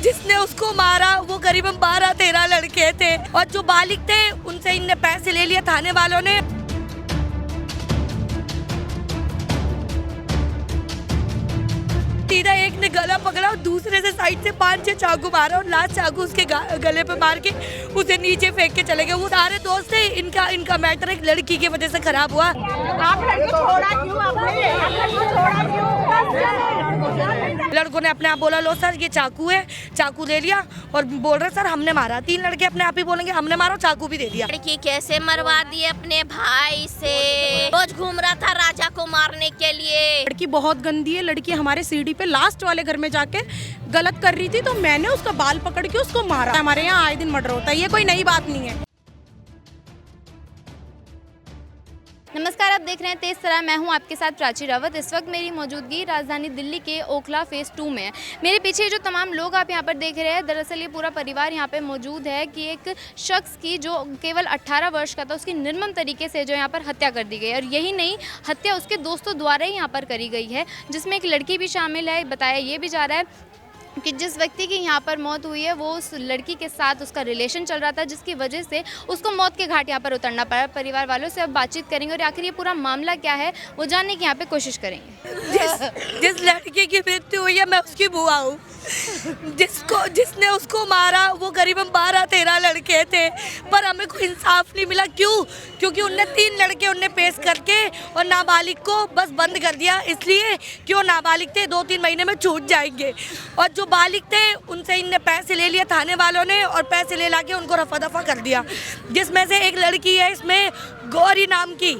जिसने उसको मारा वो करीबन 12-13 लड़के थे और जो बालिग थे उनसे इनने पैसे ले लिए थाने वालों ने। सीधा एक ने गला पकड़ा और दूसरे से साइड से 5-6 चाकू मारा और लास्ट चाकू उसके गले पे मार के उसे नीचे फेंक के चले गए। वो सारे दोस्त थे। इनका मैटर एक लड़की की वजह से खराब हुआ। आप लड़की छोड़ा क्यों? आप लड़की छोड़ा क्यों? लड़कों ने अपने आप बोला लो सर ये चाकू है, चाकू ले लिया और बोल रहे सर हमने मारा। 3 लड़के अपने आप ही बोलेंगे हमने मारा, चाकू भी दे दिया। लड़की कैसे मरवा दी अपने भाई से? रोज घूम रहा था राजा को मारने के लिए। लड़की बहुत गंदी है। लड़की हमारे सीढ़ी पे लास्ट वाले घर में जाके गलत कर रही थी तो मैंने उसका बाल पकड़ के उसको मारा। हमारे यहाँ आए दिन मर्डर होता है, ये कोई नई बात नहीं है। नमस्कार, आप देख रहे हैं तेज तरार। मैं हूं आपके साथ प्राची रावत। इस वक्त मेरी मौजूदगी राजधानी दिल्ली के ओखला फेज़ 2 में है। मेरे पीछे जो तमाम लोग आप यहां पर देख रहे हैं, दरअसल ये पूरा परिवार यहां पे मौजूद है कि एक शख्स की जो केवल 18 वर्ष का था उसकी निर्मम तरीके से जो यहां पर हत्या कर दी गई और यही नहीं, हत्या उसके दोस्तों द्वारा ही यहाँ पर करी गई है, जिसमें एक लड़की भी शामिल है। बताया ये भी जा रहा है कि जिस व्यक्ति की यहाँ पर मौत हुई है वो उस लड़की के साथ उसका रिलेशन चल रहा था, जिसकी वजह से उसको मौत के घाट यहाँ पर उतरना पड़ा। परिवार वालों से अब बातचीत करेंगे और आखिर ये पूरा मामला क्या है वो जानने की यहाँ पे कोशिश करेंगे। जिस लड़के की मृत्यु हुई है मैं उसकी बुआ हूँ। जिसने उसको मारा वो करीबन 12-13 लड़के थे, पर हमें कोई इंसाफ नहीं मिला। क्यों? क्योंकि उनने 3 लड़के उनने पेश करके और नाबालिग को बस बंद कर दिया, इसलिए क्यों नाबालिग थे 2-3 महीने में छूट जाएंगे। और जो बालिग थे उनसे इनने पैसे ले लिए थाने वालों ने और पैसे ले ला के उनको रफा दफा कर दिया। जिसमें से एक लड़की है इसमें गौरी नाम की,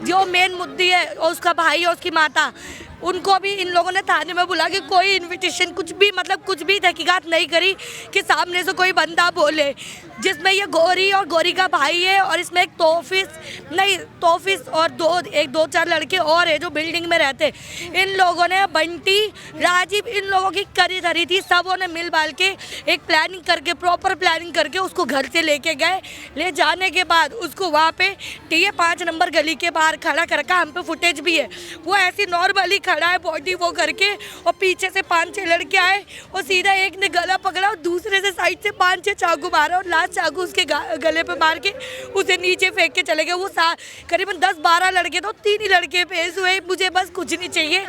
जो मेन मुद्दी है, और उसका भाई और उसकी माता, उनको भी इन लोगों ने थाने में बुला के कोई इनविटेशन कुछ भी तहकीकात नहीं करी कि सामने से कोई बंदा बोले। जिसमें ये गौरी और गौरी का भाई है और इसमें एक तोफिस और 2-4 लड़के और है जो बिल्डिंग में रहते। इन लोगों ने बंटी, राजीव, इन लोगों की करी धरी थी। सबों ने मिल बाल के एक प्लानिंग करके, प्रॉपर प्लानिंग करके उसको घर से लेके गए। ले जाने के बाद उसको वहाँ पे टीए 5 नंबर गली के बाहर खड़ा कर रखा। हम पे फुटेज भी है। वो ऐसी नॉर्मली खड़ा है बॉडी वो करके, और पीछे से 5-6 लड़के आए और सीधा एक ने गला पकड़ा और दूसरे से साइड से 5-6 चाकू मारा और लास्ट चाकू उसके गले पे मार के उसे नीचे फेंक के चले गए। वो करीबन 10-12 लड़के तो 3 ही लड़के पेश हुए। मुझे बस कुछ नहीं चाहिए,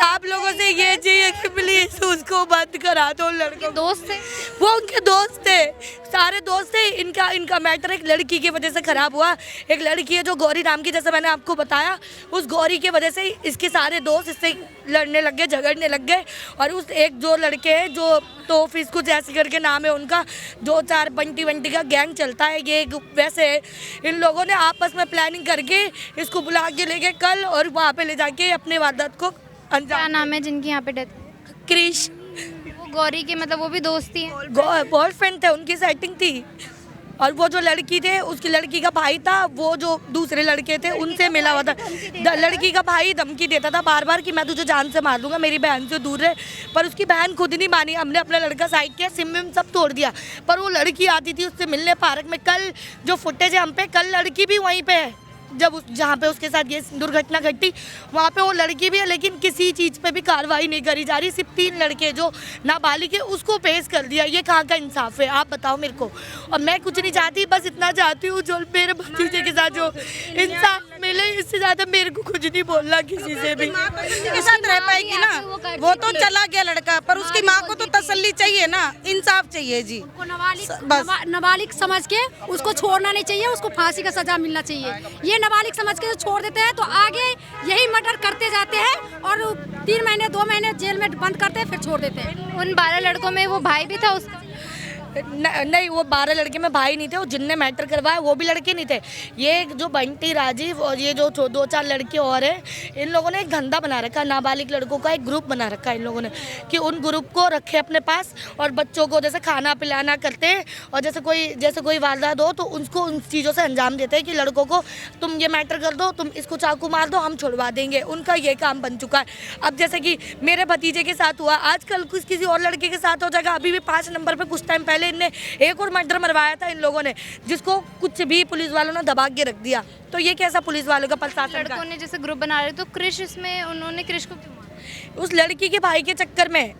आप लोगों से ये चाहिए कि प्लीज उसको बंद करा दो। लड़के दोस्त थे, वो उनके दोस्त थे, सारे दोस्त थे। इनका मैटर एक लड़की की वजह से खराब हुआ। एक लड़की है जो गौरी नाम की, जैसे मैंने आपको बताया, उस गौरी की वजह से इसके सारे दोस्त इससे लड़ने लग गए, झगड़ने लग गए। और उस एक जो लड़के हैं जो तोफिस कुछ ऐसे करके नाम है उनका, 2-4 बंटी का गैंग चलता है। ये वैसे इन लोगों ने आपस में प्लानिंग करके इसको बुला के ले गए कल और वहाँ पे ले जाके अपने वारदात को अंजाम। क्या नाम है जिनकी यहाँ पे डेथ? क्रिश। वो गौरी के मतलब वो भी दोस्ती है? बॉयफ्रेंड थे, उनकी सेटिंग थी। और वो जो लड़की थे उसकी लड़की का भाई था, वो जो दूसरे लड़के थे उनसे मिला हुआ था। लड़की का भाई धमकी देता था बार बार कि मैं तुझे जान से मार दूंगा, मेरी बहन से दूर रहे। पर उसकी बहन खुद नहीं मानी। हमने अपना लड़का साइड किया, सिम विम सब तोड़ दिया, पर वो लड़की आती थी उससे मिलने पार्क में। कल जो फुटेज है हम पे, कल लड़की भी वहीं पे है। जब जहाँ पे उसके साथ ये दुर्घटना घटी वहाँ पे वो लड़की भी है, लेकिन किसी चीज़ पे भी कार्रवाई नहीं करी जा रही। सिर्फ 3 लड़के जो नाबालिग है उसको पेश कर दिया। ये कहाँ का इंसाफ है, आप बताओ मेरे को। और मैं कुछ नहीं चाहती, बस इतना चाहती हूँ जो मेरे भतीजे के साथ जो इंसाफ मिले, इससे ज़्यादा मेरे को कुछ नहीं बोलना किसी से भी। के साथ रह पाएगी ना, वो तो चला गया लड़का, पर उसकी माँ को तो तसल्ली चाहिए ना, इंसाफ चाहिए जी। नाबालिग समझ के उसको छोड़ना नहीं चाहिए, उसको फांसी का सजा मिलना चाहिए। ये नाबालिग समझ के छोड़ देते हैं तो आगे यही मर्डर करते जाते हैं और 3 महीने 2 महीने जेल में बंद करते हैं, फिर छोड़ देते हैं। उन 12 लड़कों में वो भाई भी था उसका? नहीं, वो 12 लड़के में भाई नहीं थे। वो जिनने मैटर करवाया वो भी लड़के नहीं थे। ये जो बंटी, राजीव और ये जो 2-4 लड़के और हैं, इन लोगों ने एक धंधा बना रखा है। नाबालिग लड़कों का एक ग्रुप बना रखा है इन लोगों ने, कि उन ग्रुप को रखे अपने पास और बच्चों को जैसे खाना पिलाना करते हैं। और जैसे कोई वारदात हो तो उनको उन चीज़ों से अंजाम देते हैं कि लड़कों को तुम ये मैटर कर दो, तुम इसको चाकू मार दो, हम छुड़वा देंगे। उनका ये काम बन चुका है। अब जैसे कि मेरे भतीजे के साथ हुआ, आजकल किसी और लड़के के साथ हो जाएगा। अभी भी 5 नंबर पर कुछ टाइम पहले इनने एक और मर्डर मरवाया था इन लोगों ने, जिसको कुछ भी पुलिस वालों ने दबा के रख दिया। तो ये कैसा पुलिस वालों का प्रशासन का? लड़कों ने जैसे ग्रुप बना रहे तो क्रिश, इसमें उन्होंने क्रिश को क्यों मारा? उस लड़की के भाई के चक्कर में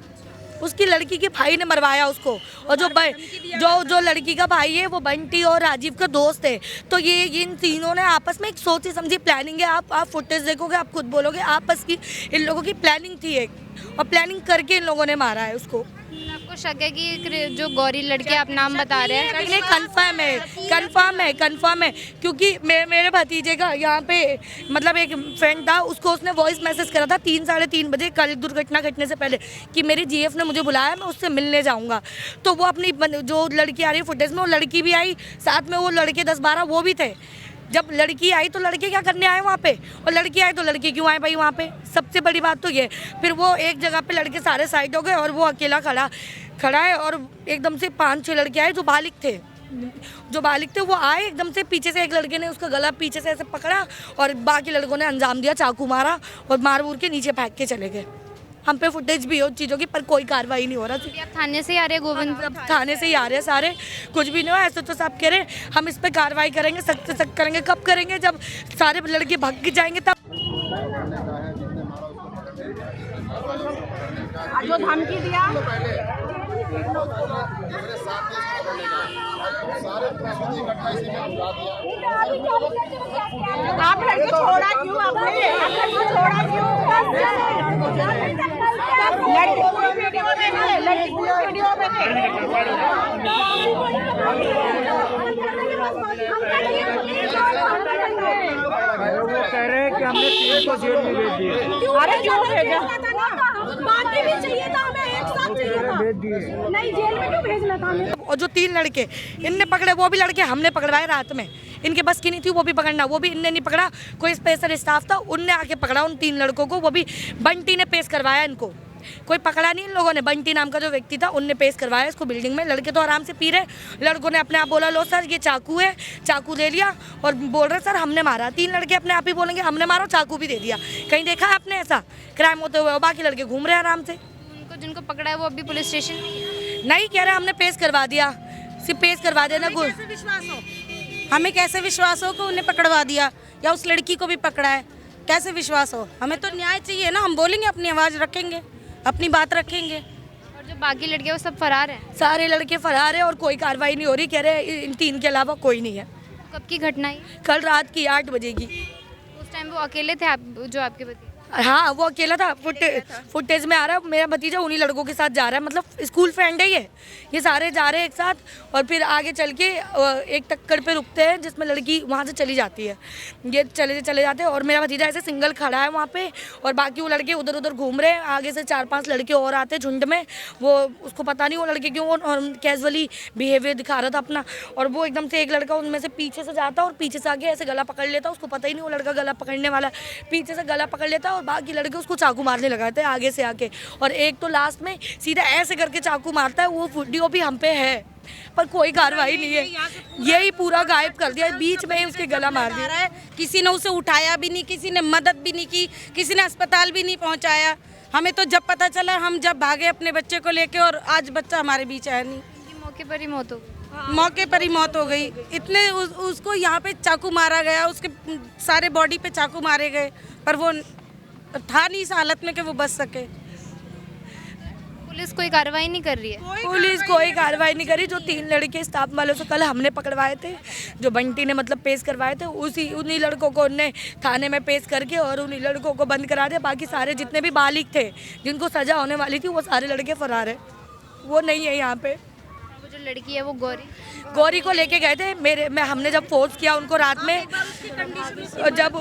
उसकी लड़की के भाई ने मरवाया उसको। और जो लड़की का भाई है वो बंटी और राजीव का दोस्त है। तो ये इन तीनों ने आपस में एक सोची समझी प्लानिंग है। आप फुटेज देखोगे, आप खुद बोलोगे आपस की इन लोगों की प्लानिंग थी एक, और प्लानिंग करके इन लोगों ने मारा है उसको। आपको शक है कि जो गौरी लड़के आप नाम बता रहे हैं ये कंफर्म है क्योंकि मेरे भतीजे का यहाँ पे मतलब एक फ्रेंड था, उसको उसने वॉइस मैसेज करा था 3 साढ़े 3 बजे कल दुर्घटना घटने से पहले कि मेरी जीएफ ने मुझे बुलाया, मैं उससे मिलने जाऊँगा। तो वो अपनी जो लड़की आ रही है फुटेज में, वो लड़की भी आई, साथ में वो लड़के 10-12 वो भी थे। जब लड़की आई तो लड़के क्या करने आए वहाँ पे, और लड़की आई तो लड़के क्यों आए भाई वहाँ पे? सबसे बड़ी बात तो ये। फिर वो एक जगह पे लड़के सारे साइड हो गए और वो अकेला खड़ा है, और एकदम से 5-6 लड़के आए जो बालिग थे वो आए एकदम से। पीछे से एक लड़के ने उसका गला पीछे से ऐसे पकड़ा और बाकी लड़कों ने अंजाम दिया, चाकू मारा और मार के नीचे फेंक के चले गए। हम पे फुटेज भी हो चीज़ों की, पर कोई कार्रवाई नहीं हो रहा थी। आप थाने से ही आ रहे हैं गोविंद? अब थाने से ही आ रहे हैं सारे, कुछ भी नहीं हो। ऐसे तो सब कह रहे हम इस पे कार्रवाई करेंगे, सख्त से सख्त करेंगे। कब करेंगे? जब सारे लड़के भाग के जाएंगे तब। जो धमकी दिया आप लड़के छोड़ा क्यों? आपने छोड़ा क्यों? वो कह रहे हैं कि हमने 3 को जेल में भेज दिए। अरे क्यों भेजा? बांटने भी चाहिए था, हमें एक साथ चाहिए था। भेज दिए। नहीं, जेल में क्यों भेजना था हमें? और जो 3 लड़के इनने पकड़े, वो भी लड़के हमने पकड़वाए रात में। इनके बस की नहीं थी वो भी पकड़ना, वो भी इनने नहीं पकड़ा। कोई स्पेशल स्टाफ था, उनने आके पकड़ा उन 3 लड़कों को। वो भी बंटी ने पेश करवाया इनको, कोई पकड़ा नहीं इन लोगों ने। बंटी नाम का जो व्यक्ति था उनने पेश करवाया इसको बिल्डिंग में। लड़के तो आराम से पी रहे, लड़कों ने अपने आप बोला लो सर ये चाकू है, चाकू दे लिया और बोल रहे सर हमने मारा। 3 लड़के अपने आप ही बोलेंगे हमने मारा, चाकू भी दे दिया। कहीं देखा है आपने ऐसा क्राइम होते हुए? बाकी लड़के घूम रहे हैं आराम से। उनको जिनको पकड़ा है वो अभी पुलिस स्टेशन नहीं कह रहे हमने पेश करवा दिया, सिर्फ पेश करवा देना। हमें कैसे विश्वास हो कि उन्हें पकड़वा दिया या उस लड़की को भी पकड़ा है? कैसे विश्वास हो? हमें तो न्याय चाहिए ना। हम बोलेंगे, अपनी आवाज़ रखेंगे, अपनी बात रखेंगे। और जो बाकी लड़के वो सब फरार हैं? सारे लड़के फरार है और कोई कार्रवाई नहीं हो रही। कह रहे इन 3 के अलावा कोई नहीं है। कब की घटना है? कल रात की 8 बजे की। उस टाइम वो अकेले थे आप, जो आपके भतीजे? हाँ वो अकेला था। फुटेज में आ रहा है मेरा भतीजा उन्हीं लड़कों के साथ जा रहा है, मतलब स्कूल फ्रेंड है ये सारे जा रहे हैं एक साथ। और फिर आगे चल के एक टक्कर पे रुकते हैं जिसमें लड़की वहाँ से चली जाती है। ये चले जाते हैं और मेरा भतीजा ऐसे सिंगल खड़ा है वहाँ पे, और बाकी वो लड़के उधर उधर घूम रहे हैं। आगे से 4-5 लड़के और आते हैं झुंड में। वो उसको पता नहीं वो लड़के क्यों कैजुअली बिहेवियर दिखा रहा था अपना, और वो एकदम से एक लड़का उनमें से पीछे से जाता और पीछे से आके ऐसे गला पकड़ लेता। उसको पता ही नहीं वो लड़का गला पकड़ने वाला, पीछे से गला पकड़ लेता और बाकी लड़के उसको चाकू मारने लगाते हैं आगे से आके। और एक तो लास्ट में सीधा ऐसे करके चाकू मारता है। वो वीडियो भी हम पे है पर कोई कार्रवाई नहीं है। यही पूरा गायब कर दिया, बीच में ही उसके गला मार दिया। किसी ने उसे उठाया भी नहीं, किसी ने मदद भी नहीं की, किसी ने अस्पताल भी नहीं पहुंचाया। हमें तो जब पता चला हम जब भागे अपने बच्चे को लेके, और आज बच्चा हमारे बीच है नहीं। मौके पर ही मौत हो गई। मौके पर ही मौत हो गई। इतने उसको यहाँ पे चाकू मारा गया, उसके सारे बॉडी पे चाकू मारे गए, पर वो था नहीं इस हालत में कि वो बच सके। पुलिस कोई कार्रवाई नहीं कर रही है? पुलिस कोई कार्रवाई नहीं करी। जो 3 लड़के स्टाफ वालों से कल हमने पकड़वाए थे, जो बंटी ने मतलब पेश करवाए थे, उन्हीं लड़कों को उनने थाने में पेश करके और उन्हीं लड़कों को बंद करा दिया। बाकी सारे जितने भी बालिग थे जिनको सजा होने वाली थी वो सारे लड़के फरार है, वो नहीं है यहाँ पे। वो जो लड़की है वो गौरी को लेके गए थे हमने जब फोर्स किया उनको रात में, जब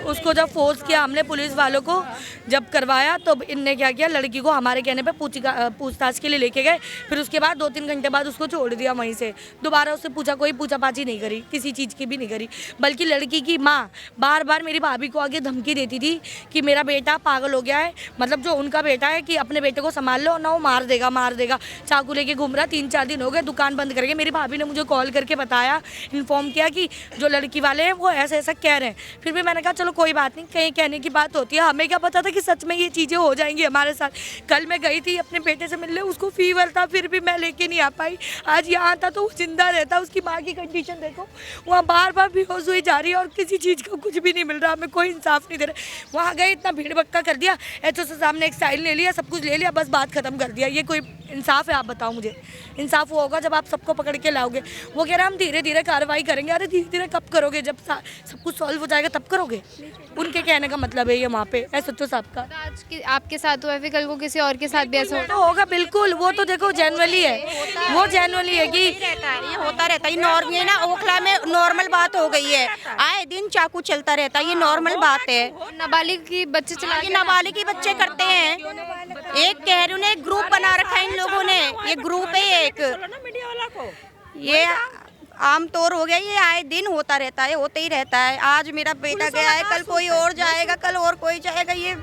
उसको जब फोर्स किया हमने पुलिस वालों को जब करवाया, तो इनने क्या किया, लड़की को हमारे कहने पे पूछताछ के लिए लेके गए। फिर उसके बाद 2-3 घंटे बाद उसको छोड़ दिया वहीं से। दोबारा उससे कोई पूछापाछी नहीं करी, किसी चीज़ की भी नहीं करी। बल्कि लड़की की माँ बार बार मेरी भाभी को आगे धमकी देती थी कि मेरा बेटा पागल हो गया है, मतलब जो उनका बेटा है, कि अपने बेटे को संभाल लो ना वो मार देगा। चाकू लेके घूम रहा, 3-4 दिन हो गए। गए, दुकान बंद करके। मेरी भाभी ने मुझे कॉल करके बताया, इन्फॉर्म किया कि जो लड़की वाले हैं वो ऐसा ऐसा कह रहे हैं। फिर भी मैंने कहा चलो कोई बात नहीं, कहीं कहने की बात होती है, हमें क्या पता था कि सच में ये चीज़ें हो जाएंगी हमारे साथ। कल मैं गई थी अपने बेटे से मिलने, उसको फीवर था, फिर भी मैं लेके नहीं आ पाई। आज यहाँ था तो वो जिंदा रहता। उसकी माँ की कंडीशन देखो, वहाँ बार बार बेहोश हुई जा रही है और किसी चीज़ का कुछ भी नहीं मिल रहा, हमें कोई इंसाफ नहीं दे रहा। वहाँ गए, इतना भीड़ भक्का कर दिया, एचओ से सामने एक साइन ले लिया, सब कुछ ले लिया, बस बात खत्म कर दिया। ये कोई इंसाफ है? आप बताओ मुझे। इंसाफ वो होगा जब आप सबको पकड़ के लाओगे। वो कह रहे हैं हम धीरे धीरे कार्रवाई करेंगे। अरे धीरे धीरे कब करोगे? जब सब कुछ सॉल्व हो जाएगा तब करोगे। उनके कहने का मतलब है ये वहाँ पे एसएचओ साहब का। आज आपके साथ हुआ है, फिर कल को किसी और के साथ भी ऐसा तो होगा बिल्कुल। वो तो देखो जेनुअली है, वो जेनुअली है कि ये होता रहता है। नॉर्मल ये ना ओखला में नॉर्मल बात हो गई है, आए दिन चाकू चलता रहता है, ये नॉर्मल बात है। नाबालिग की बच्चे चला ये नाबालिग ही बच्चे करते हैं। एक कह रही ने ग्रुप बना रखा है इन लोगों ने, ये ग्रुप है एक, ये आमतौर हो गया, ये आए दिन होता रहता है, होते ही रहता है। आज मेरा बेटा गया है, कल कोई और जाएगा, कल और कोई जाएगा। ये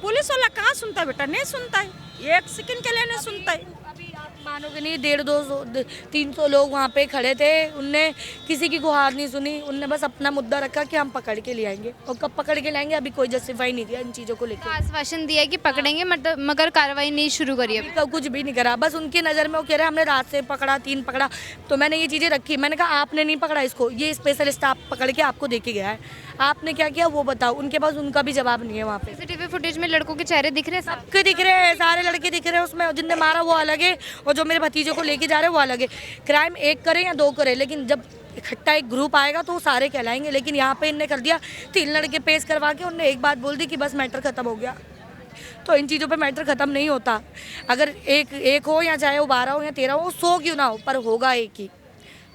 पुलिस वाला कहाँ सुनता है बेटा? नहीं सुनता है, एक सेकंड के लिए नहीं सुनता है। मानोगे नहीं, 150-200-300 लोग वहाँ पे खड़े थे, उनने किसी की गुहार नहीं सुनी। उनने बस अपना मुद्दा रखा कि हम पकड़ के ले आएंगे, और कब पकड़ के लाएंगे अभी कोई जस्टिफाई नहीं दिया इन चीज़ों को लेकर। आश्वासन दिया है कि पकड़ेंगे, मतलब मगर कार्रवाई नहीं शुरू करी अभी। कुछ भी नहीं करा, बस उनकी नज़र में वो कह रहे हैं हमने रात से पकड़ा, 3 पकड़ा। तो मैंने ये चीज़ें रखी, मैंने कहा आपने नहीं पकड़ा इसको, ये स्पेशल स्टाफ पकड़ के आपको दे के गया है, आपने क्या किया वो बताओ। उनके पास उनका भी जवाब नहीं है। वहाँ पे सीसीटीवी फुटेज में लड़कों के चेहरे दिख रहे हैं, सबके दिख रहे हैं, सारे लड़के दिख रहे हैं उसमें। जिनने मारा वो अलग है, और जो मेरे भतीजे को लेके जा रहे हैं वो अलग है। क्राइम एक करे या 2 करे, लेकिन जब इकट्ठा एक ग्रुप आएगा तो वो सारे कहलाएंगे। लेकिन यहाँ पे इनने कर दिया, 3 लड़के पेश करवा के उनने एक बात बोल दी कि बस मैटर खत्म हो गया। तो इन चीज़ों पे मैटर खत्म नहीं होता। अगर एक हो या चाहे वो 12 हो या 13 हो, 100 क्यों ना हो, पर होगा एक ही।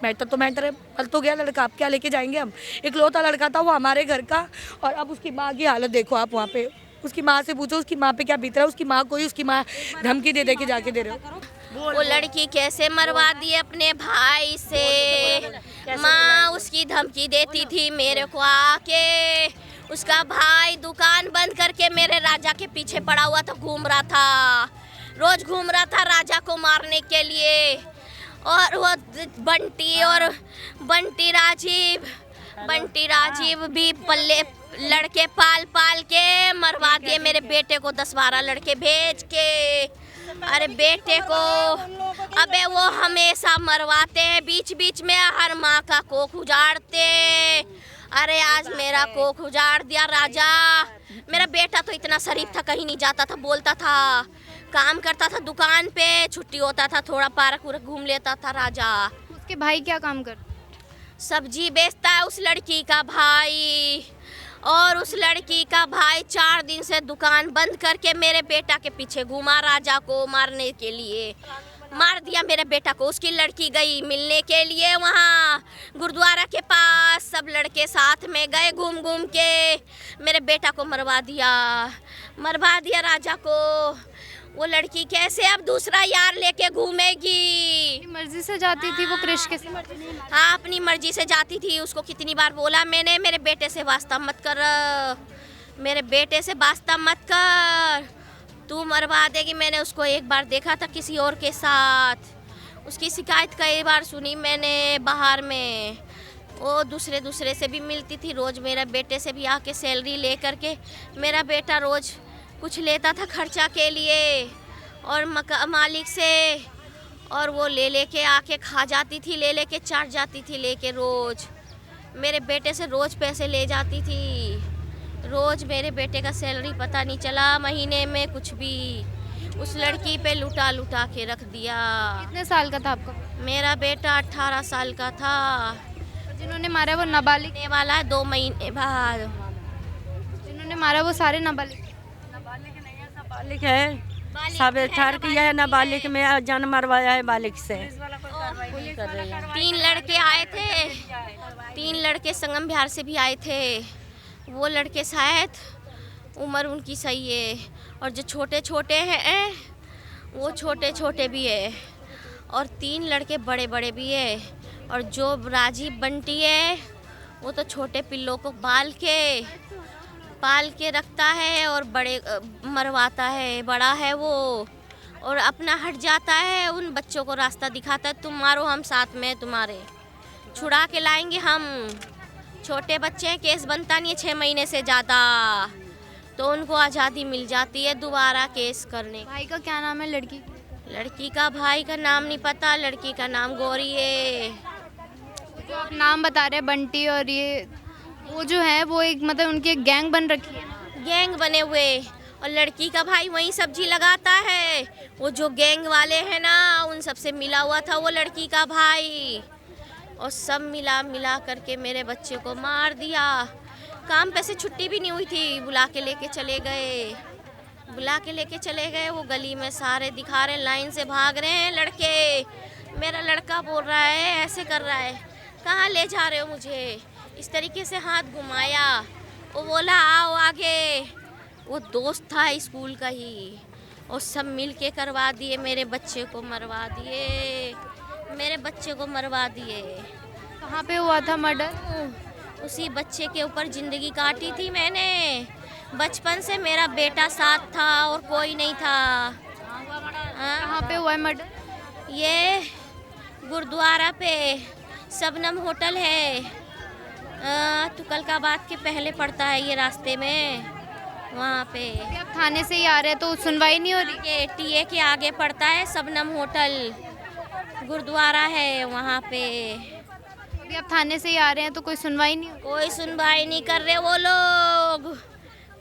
मैटर तो मैटर है, पल तो गया लड़का, आप क्या लेके जाएंगे हम? इकलौता लड़का था वो हमारे घर का, और अब उसकी माँ की हालत देखो आप। वहाँ पे उसकी माँ से पूछो उसकी माँ पे क्या बीत रहा है। उसकी माँ को ही उसकी माँ धमकी दे दे के जाके दे रहे हो। वो लड़की कैसे मरवा दी अपने भाई से। माँ उसकी धमकी देती थी मेरे को आके, उसका भाई दुकान बंद करके मेरे राजा के पीछे पड़ा हुआ था, घूम रहा था, रोज घूम रहा था राजा को मारने के लिए। और वो बंटी राजीव भी पल्ले लड़के पाल पाल के मरवा दिए मेरे बेटे को, 10-12 लड़के भेज के। अरे बेटे को, अबे वो हमेशा मरवाते हैं, बीच बीच में हर माँ का कोख उजाड़ते। अरे आज मेरा कोख उजाड़ दिया राजा। मेरा बेटा तो इतना शरीफ था, कहीं नहीं जाता था, बोलता था, काम करता था दुकान पे, छुट्टी होता था थोड़ा पार्क उर्क घूम लेता था राजा। उसके भाई क्या काम कर? सब्जी बेचता है उस लड़की का भाई, और उस लड़की का भाई 4 दिन से दुकान बंद करके मेरे बेटा के पीछे घूमा राजा को मारने के लिए। मार दिया मेरे बेटा को। उसकी लड़की गई मिलने के लिए वहाँ गुरुद्वारा के पास, सब लड़के साथ में गए, घूम घूम के मेरे बेटा को मरवा दिया राजा को। वो लड़की कैसे अब दूसरा यार लेके घूमेगी? अपनी मर्जी से जाती थी वो क्रिश के साथ? हाँ अपनी मर्जी से जाती थी। उसको कितनी बार बोला मैंने, मेरे बेटे से वास्ता मत कर, मेरे बेटे से वास्ता मत कर, तू मरवा देगी। मैंने उसको एक बार देखा था किसी और के साथ, उसकी शिकायत कई बार सुनी मैंने बाहर में। वो दूसरे से भी मिलती थी, रोज़ मेरे बेटे से भी आके सैलरी ले करके मेरा बेटा रोज़ कुछ लेता था खर्चा के लिए, और मालिक से, और वो ले के आके खा जाती थी, ले के चाट जाती थी, लेके रोज़ मेरे बेटे से रोज़ पैसे ले जाती थी। रोज़ मेरे बेटे का सैलरी पता नहीं चला महीने में कुछ भी, उस लड़की पे लुटा के रख दिया। कितने साल का था आपका? मेरा बेटा 18 साल का था। जिन्होंने मारा वो नाबालिग होने वाला है 2 महीने बाद। जिन्होंने मारा वो सारे नाबालिग नाबालिग है, सब ठार किया है नाबालिग में, जान मरवाया है बालिग से। 3 लड़के आए थे, 3 लड़के संगम बिहार से भी आए थे। वो लड़के शायद उम्र उनकी सही है, और जो छोटे छोटे हैं वो छोटे छोटे भी है, और 3 लड़के बड़े बड़े भी है। और जो राजीव बंटी है वो तो छोटे पिल्लों को पाल के रखता है और बड़े मरवाता है, बड़ा है वो। और अपना हट जाता है, उन बच्चों को रास्ता दिखाता है, तुम मारो हम साथ में तुम्हारे, छुड़ा के लाएंगे हम। छोटे बच्चे हैं, केस बनता नहीं है 6 महीने से ज़्यादा, तो उनको आज़ादी मिल जाती है दोबारा केस करने। भाई का क्या नाम है लड़की? लड़की का भाई का नाम नहीं पता, लड़की का नाम गौरी है। जो आप नाम बता रहे हैं बंटी और ये, वो जो है वो एक मतलब उनकी एक गैंग बन रखी है ना? गैंग बने हुए, और लड़की का भाई वहीं सब्जी लगाता है। वो जो गैंग वाले हैं ना, उन सबसे मिला हुआ था वो लड़की का भाई, और सब मिला करके मेरे बच्चे को मार दिया। काम पे से छुट्टी भी नहीं हुई थी, बुला के लेके चले गए। वो गली में सारे दिखा रहे, लाइन से भाग रहे हैं लड़के। मेरा लड़का बोल रहा है, ऐसे कर रहा है, कहाँ ले जा रहे हो मुझे, इस तरीके से हाथ घुमाया। वो बोला आओ आगे, वो दोस्त था स्कूल का ही, और सब मिल के करवा दिए, मेरे बच्चे को मरवा दिए। कहाँ पे हुआ था मर्डर? उसी बच्चे के ऊपर ज़िंदगी काटी थी मैंने। बचपन से मेरा बेटा साथ था और कोई नहीं था। कहाँ पे हुआ है मर्डर? ये गुरुद्वारा पे शबनम होटल है, तुगलकाबाद के पहले पड़ता है ये रास्ते में, वहाँ पे। अभी आप थाने से ही आ रहे हैं तो सुनवाई नहीं हो रही? ये टीए के आगे पड़ता है शबनम होटल, गुरुद्वारा है वहाँ पे। अभी आप थाने से ही आ रहे हैं तो कोई सुनवाई नहीं हो? कोई सुनवाई नहीं कर रहे वो लोग।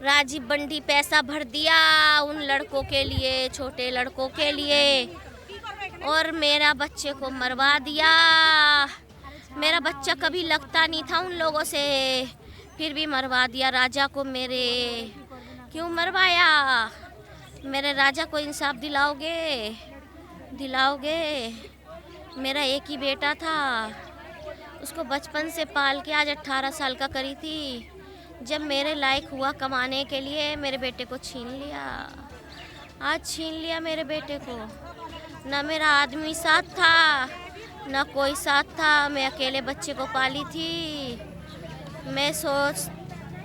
राजीव बंटी पैसा भर दिया उन लड़कों के लिए, छोटे लड़कों के लिए, और मेरा बच्चे को मरवा दिया। मेरा बच्चा कभी लगता नहीं था उन लोगों से, फिर भी मरवा दिया राजा को मेरे। क्यों मरवाया? मेरे राजा को इंसाफ दिलाओगे? मेरा एक ही बेटा था, उसको बचपन से पाल के आज 18 साल का करी थी। जब मेरे लायक हुआ कमाने के लिए, मेरे बेटे को छीन लिया मेरे बेटे को। ना मेरा आदमी साथ था, ना कोई साथ था, मैं अकेले बच्चे को पाली थी। मैं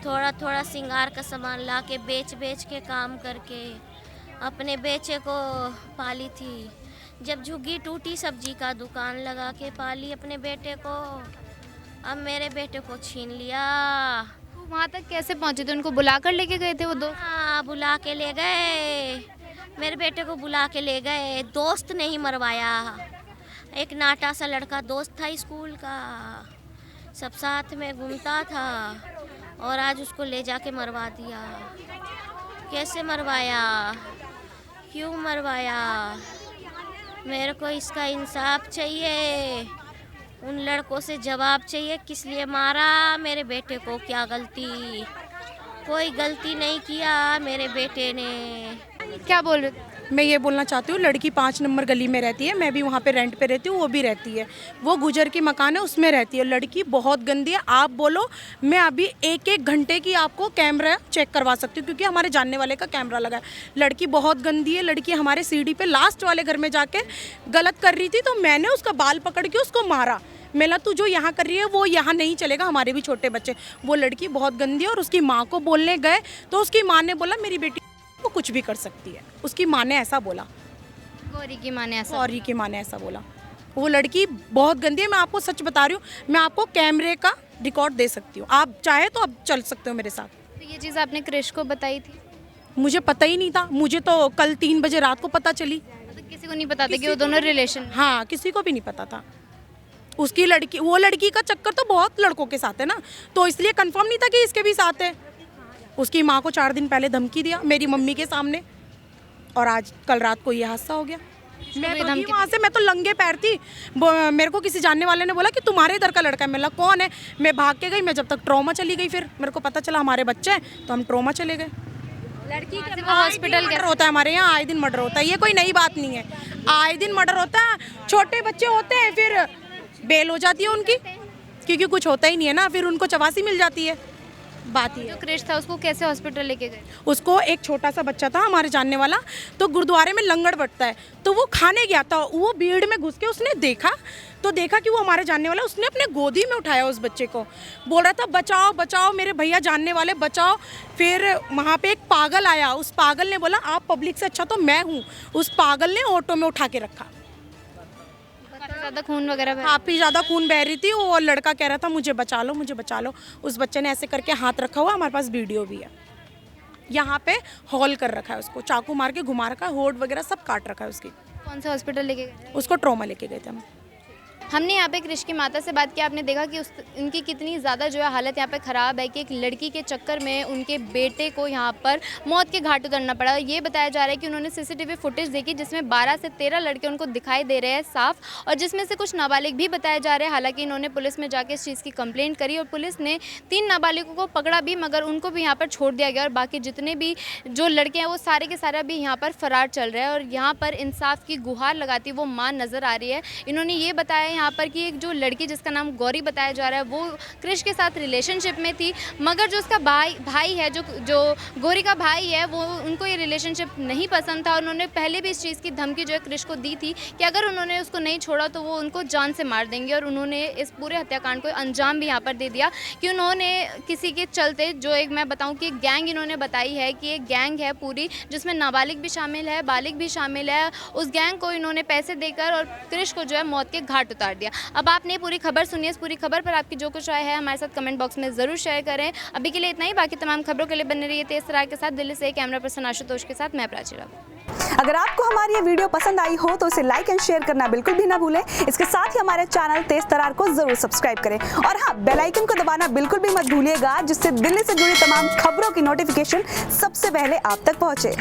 थोड़ा सिंगार का सामान ला के बेच के काम करके अपने बेचे को पाली थी। जब झुग्गी टूटी, सब्जी का दुकान लगा के पाली अपने बेटे को। अब मेरे बेटे को छीन लिया। वहाँ तक कैसे पहुँचे थे? उनको बुला कर लेके गए थे वो दो? हाँ, बुला के ले गए, मेरे बेटे को बुला के ले गए। दोस्त ने ही मरवाया, एक नाटा सा लड़का दोस्त था स्कूल का, सब साथ में घूमता था, और आज उसको ले जाके मरवा दिया। कैसे मरवाया? क्यों मरवाया? मेरे को इसका इंसाफ चाहिए, उन लड़कों से जवाब चाहिए, किस लिए मारा मेरे बेटे को, क्या गलती? कोई गलती नहीं किया मेरे बेटे ने। क्या बोल रहे थे? मैं ये बोलना चाहती हूँ, लड़की 5 नंबर गली में रहती है, मैं भी वहाँ पे रेंट पे रहती हूँ, वो भी रहती है। वो गुजर की मकान है, उसमें रहती है। लड़की बहुत गंदी है। आप बोलो, मैं अभी 1-1 घंटे की आपको कैमरा चेक करवा सकती हूँ, क्योंकि हमारे जानने वाले का कैमरा लगा है। लड़की बहुत गंदी है। लड़की हमारे सीढ़ी पे लास्ट वाले घर में जाके गलत कर रही थी, तो मैंने उसका बाल पकड़ के उसको मारा। मेला तू जो यहाँ कर रही है वो यहाँ नहीं चलेगा, हमारे भी छोटे बच्चे। वो लड़की बहुत गंदी है। और उसकी माँ को बोलने गए तो उसकी माँ ने बोला मेरी बेटी वो कुछ भी कर सकती है। उसकी माँ ने ऐसा बोला, गौरी की माँ ने ऐसा बोला। वो लड़की बहुत गंदी है। मैं आपको सच बता रही हूँ, मैं आपको कैमरे का रिकॉर्ड दे सकती हूँ, आप चाहे तो आप चल सकते हो मेरे साथ। तो ये चीज़ आपने क्रिश को बताई थी? मुझे पता ही नहीं था, मुझे तो कल 3 बजे रात को पता चली। तो किसी को नहीं पता था कि वो दोनों रिलेशन? हाँ, किसी को भी नहीं पता था। उसकी लड़की, वो लड़की का चक्कर तो बहुत लड़कों के साथ है ना, तो इसलिए कंफर्म नहीं था कि इसके भी साथ है। उसकी माँ को 4 दिन पहले धमकी दिया मेरी मम्मी के सामने, और आज कल रात को ये हादसा हो गया। मैं तो वहाँ से, मैं तो लंगे पैर थी। मेरे को किसी जानने वाले ने बोला कि तुम्हारे इधर का लड़का है। मैं बोला कौन है? मैं भाग के गई। मैं जब तक ट्रॉमा चली गई, फिर मेरे को पता चला हमारे बच्चे हैं, तो हम ट्रॉमा चले गए। लड़की के हॉस्पिटल मर्डर होता है हमारे यहाँ, आए दिन मर्डर होता है। ये कोई नई बात नहीं है, आए दिन मर्डर होता है। छोटे बच्चे होते हैं, फिर बेल हो जाती है उनकी, क्योंकि कुछ होता ही नहीं है ना, फिर उनको चवासी मिल जाती है। बात ये जो क्रिश था उसको कैसे हॉस्पिटल लेके गए? उसको एक छोटा सा बच्चा था हमारे जानने वाला, तो गुरुद्वारे में लंगर बटता है, तो वो खाने गया था, वो भीड़ में घुस के उसने देखा कि वो हमारे जानने वाला, उसने अपने गोदी में उठाया उस बच्चे को, बोल रहा था बचाओ बचाओ मेरे भैया जानने वाले बचाओ। फिर वहाँ पे एक पागल आया, उस पागल ने बोला आप पब्लिक से अच्छा तो मैं हूँ, उस पागल ने ऑटो में उठा के रखा। काफी ज्यादा खून वगैरह बह- काफ़ी ज़्यादा खून बह रही थी, वो लड़का कह रहा था मुझे बचा लो मुझे बचा लो। उस बच्चे ने ऐसे करके हाथ रखा हुआ, हमारे पास वीडियो भी है, यहाँ पे हॉल कर रखा है, उसको चाकू मार के घुमा रखा है, होठ वगैरह सब काट रखा है उसकी। कौन सा हॉस्पिटल लेके गए? उसको ट्रॉमा लेके गए थे हम। हमने यहाँ पे क्रिश की माता से बात की, आपने देखा कि उनकी कितनी ज़्यादा जो है हालत यहाँ पे ख़राब है कि एक लड़की के चक्कर में उनके बेटे को यहाँ पर मौत के घाट उतरना पड़ा। ये बताया जा रहा है कि उन्होंने सीसीटीवी फुटेज देखी जिसमें 12 से 13 लड़के उनको दिखाई दे रहे हैं साफ, और जिसमें से कुछ नाबालिग भी बताए जा रहे हैं। हालांकि इन्होंने पुलिस में जाके इस चीज़ की कंप्लेंट करी और पुलिस ने 3 नाबालिगों को पकड़ा भी, मगर उनको भी यहाँ पर छोड़ दिया गया और बाकी जितने भी जो लड़के हैं वो सारे के सारे भी यहाँ पर फरार चल रहे हैं और यहाँ पर इंसाफ की गुहार लगाती वो मां नज़र आ रही है। इन्होंने ये बताया यहाँ पर कि एक जो लड़की जिसका नाम गौरी बताया जा रहा है वो क्रिश के साथ रिलेशनशिप में थी, मगर जो उसका भाई है जो गौरी का भाई है वो उनको ये रिलेशनशिप नहीं पसंद था। उन्होंने पहले भी इस चीज़ की धमकी जो है क्रिश को दी थी कि अगर उन्होंने उसको नहीं छोड़ा तो वो उनको जान से मार देंगे, और उन्होंने इस पूरे हत्याकांड को अंजाम भी यहाँ पर दे दिया कि उन्होंने किसी के चलते जो एक मैं बताऊँ कि एक गैंग इन्होंने बताई है कि एक गैंग है पूरी जिसमें नाबालिग भी शामिल है, बालिग भी शामिल है। उस गैंग को इन्होंने पैसे देकर और क्रिश को जो है मौत के घाट उतार दिया। अब आपने पूरी खबर सुनी, इस पूरी खबर पर आपकी जो कुछ राय है हमारे साथ कमेंट बॉक्स में ज़रूर शेयर करें। अभी के लिए इतना ही, बाकी तमाम खबरों के लिए बने रहिए तेज तरार के साथ। दिल्ली से कैमरा पर्सन आशुतोष के साथ मैं प्राची रावत। अगर आपको हमारी ये वीडियो पसंद आई हो तो इसे लाइक एंड शेयर करना बिल्कुल भी ना भूलें। इसके साथ ही हमारे चैनल तेज तरार को जरूर सब्सक्राइब करें और हाँ, बेल आइकन को दबाना बिल्कुल भी मत भूलिएगा, जिससे दिल्ली से जुड़ी तमाम खबरों की नोटिफिकेशन सबसे पहले आप तक पहुंचे।